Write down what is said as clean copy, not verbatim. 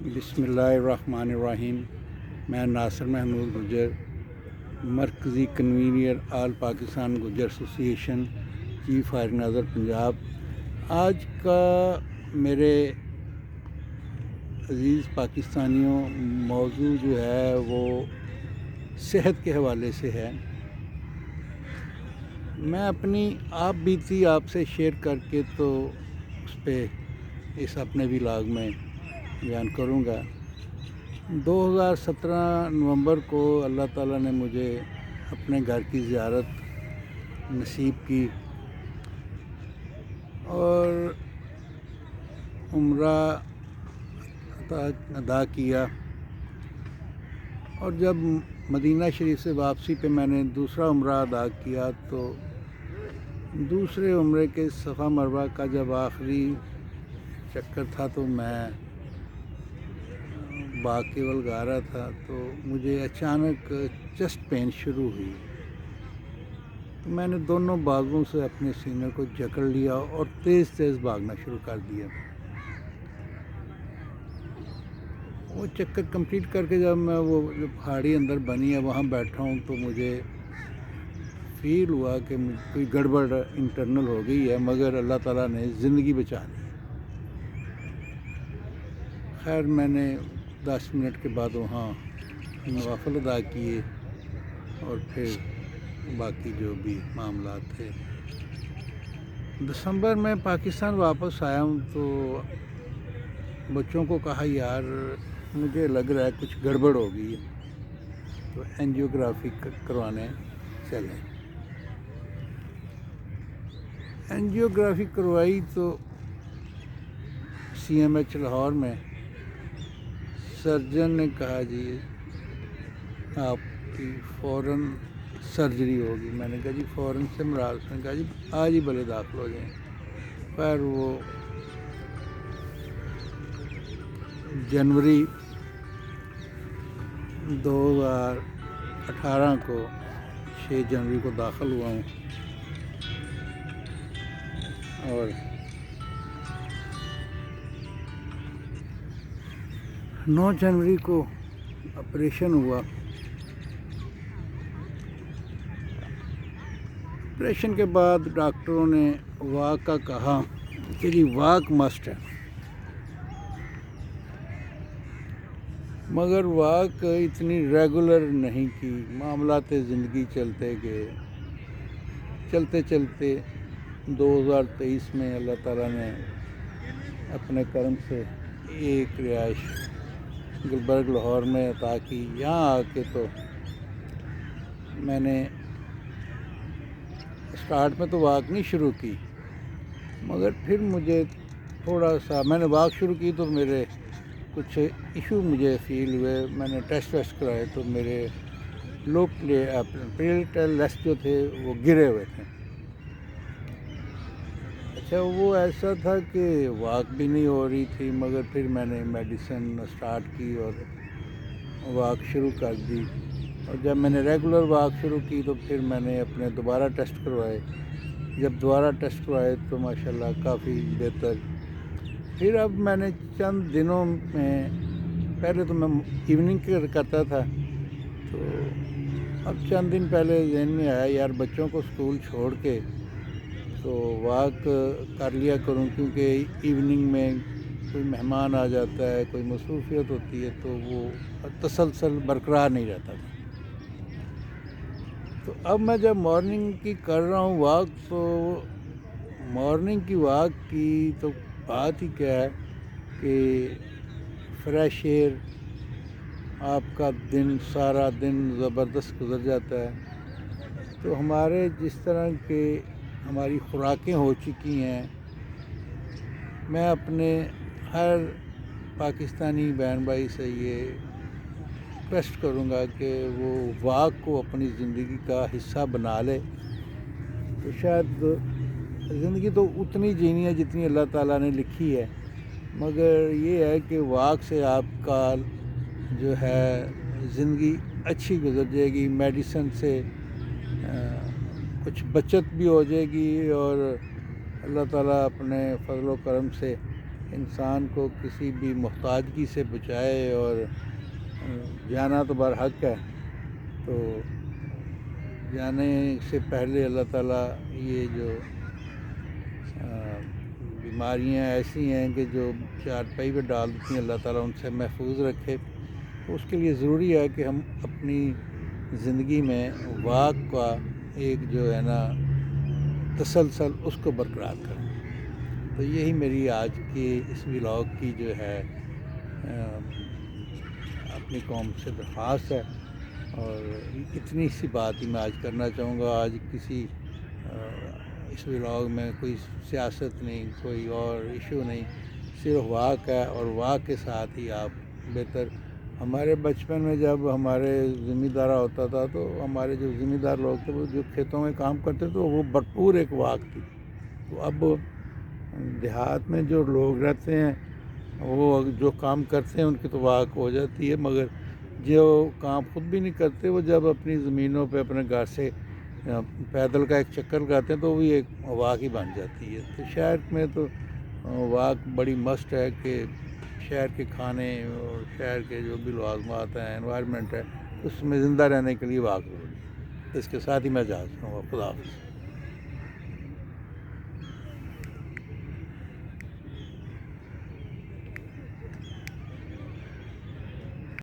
بسم اللہ الرحمن الرحیم۔ میں ناصر محمود گجر، مرکزی کنوینر آل پاکستان گجر ایسوسی ایشن، چیف آرگنائزر پنجاب۔ آج کا میرے عزیز پاکستانیوں موضوع جو ہے وہ صحت کے حوالے سے ہے۔ میں اپنی آپ بیتی آپ سے شیئر کر کے تو اس پہ اس اپنے ولاگ میں بیان کروں گا۔ 2017 نومبر کو اللہ تعالیٰ نے مجھے اپنے گھر کی زیارت نصیب کی اور عمرہ ادا کیا، اور جب مدینہ شریف سے واپسی پہ میں نے دوسرا عمرہ ادا کیا تو دوسرے عمرے کے صفا مروہ کا جب آخری چکر تھا تو میں باغ کیول گا رہا تھا تو مجھے اچانک چیسٹ پین شروع ہوئی۔ تو میں نے دونوں بازوؤں سے اپنے سینے کو جکڑ لیا اور تیز تیز بھاگنا شروع کر دیا۔ وہ چکر کمپلیٹ کر کے جب میں وہ جو پہاڑی اندر بنی ہے وہاں بیٹھا ہوں تو مجھے فیل ہوا کہ کوئی گڑبڑ انٹرنل ہو گئی ہے، مگر اللہ تعالیٰ نے زندگی بچا لی۔ خیر میں نے 10 منٹ کے بعد وہاں نوافل ادا کیے اور پھر باقی جو بھی معاملات تھے۔ دسمبر میں پاکستان واپس آیا ہوں تو بچوں کو کہا یار مجھے لگ رہا ہے کچھ گڑبڑ ہو گئی ہے، تو اینجیوگرافی کروانے چلیں۔ اینجیوگرافی کروائی تو CMH لاہور میں سرجن نے کہا جی آپ کی فوراً سرجری ہوگی۔ میں نے کہا جی فوراً سے مراد؟ اس نے کہا جی آج ہی بھلے داخل ہو جائیں۔ خیر وہ جنوری 2018 کو 6 جنوری کو داخل ہوا ہوں اور 9 جنوری کو آپریشن ہوا۔ آپریشن کے بعد ڈاکٹروں نے واک کا کہا کہ جی واک مسٹ ہے، مگر واک اتنی ریگولر نہیں کی۔ معاملات زندگی چلتے گئے، چلتے چلتے 2023 میں اللہ تعالیٰ نے اپنے کرم سے ایک رہائش گلبرگ لاہور میں عطا کی۔ یہاں آ کے تو میں نے اسٹارٹ میں تو واک نہیں شروع کی، مگر پھر مجھے تھوڑا سا میں نے واک شروع کی تو میرے کچھ ایشو مجھے فیل ہوئے۔ میں نے ٹیسٹ کرائے تو میرے لو پلیٹلیٹس لیس جو تھے وہ گرے ہوئے تھے۔ اچھا وہ ایسا تھا کہ واک بھی نہیں ہو رہی تھی، مگر پھر میں نے میڈیسن اسٹارٹ کی اور واک شروع کر دی، اور جب میں نے ریگولر واک شروع کی تو پھر میں نے اپنے دوبارہ ٹیسٹ کروائے۔ جب دوبارہ ٹیسٹ کروائے تو ماشاءاللہ کافی بہتر۔ پھر اب میں نے چند دنوں میں، پہلے تو میں ایوننگ کرتا تھا، تو اب چند دن پہلے ذہن میں آیا یار بچوں کو اسکول چھوڑ کے تو واک کر لیا کروں، کیونکہ ایوننگ میں کوئی مہمان آ جاتا ہے، کوئی مصروفیت ہوتی ہے تو وہ تسلسل برقرار نہیں رہتا تھا۔ تو اب میں جب مارننگ کی کر رہا ہوں واک، تو مارننگ کی واک کی تو بات ہی کیا ہے کہ فریش ایئر، آپ کا دن سارا دن زبردست گزر جاتا ہے۔ تو ہمارے جس طرح کے ہماری خوراکیں ہو چکی ہیں، میں اپنے ہر پاکستانی بہن بھائی سے یہ ریکویسٹ کروں گا کہ وہ واک کو اپنی زندگی کا حصہ بنا لے۔ تو شاید زندگی تو اتنی جینی ہے جتنی اللہ تعالیٰ نے لکھی ہے، مگر یہ ہے کہ واک سے آپ کا جو ہے زندگی اچھی گزر جائے گی، میڈیسن سے کچھ بچت بھی ہو جائے گی، اور اللہ تعالیٰ اپنے فضل و کرم سے انسان کو کسی بھی محتاجگی سے بچائے، اور جانا تو برحق ہے، تو جانے سے پہلے اللہ تعالیٰ یہ جو بیماریاں ایسی ہیں کہ جو چارپائی پہ ڈال دیتی ہیں، اللہ تعالیٰ ان سے محفوظ رکھے۔ تو اس کے لیے ضروری ہے کہ ہم اپنی زندگی میں واک کا ایک جو ہے نا تسلسل اس کو برقرار کریں۔ تو یہی میری آج کی اس ولاگ کی جو ہے اپنی قوم سے درخواست ہے، اور اتنی سی بات ہی میں آج کرنا چاہوں گا۔ آج کسی اس ولاگ میں کوئی سیاست نہیں، کوئی اور ایشو نہیں، صرف واک ہے، اور واک کے ساتھ ہی آپ بہتر۔ ہمارے بچپن میں جب ہمارے ذمہ دارہ ہوتا تھا تو ہمارے جو ذمہ دار لوگ تھے وہ جو کھیتوں میں کام کرتے تھے وہ بھرپور ایک واک تھی۔ تو اب دیہات میں جو لوگ رہتے ہیں وہ جو کام کرتے ہیں ان کی تو واک ہو جاتی ہے، مگر جو کام خود بھی نہیں کرتے وہ جب اپنی زمینوں پہ اپنے گھر سے پیدل کا ایک چکر لگاتے ہیں تو وہ بھی ایک واک ہی بن جاتی ہے۔ تو شہر میں تو واک بڑی مسٹ ہے کہ شہر کے کھانے اور شہر کے جو بھی لوازمات ہیں، انوائرمنٹ ہے، اس میں زندہ رہنے کے لیے واک ضروری ہے۔ اس کے ساتھ ہی میں جا رہا ہوں۔ خدا حافظ۔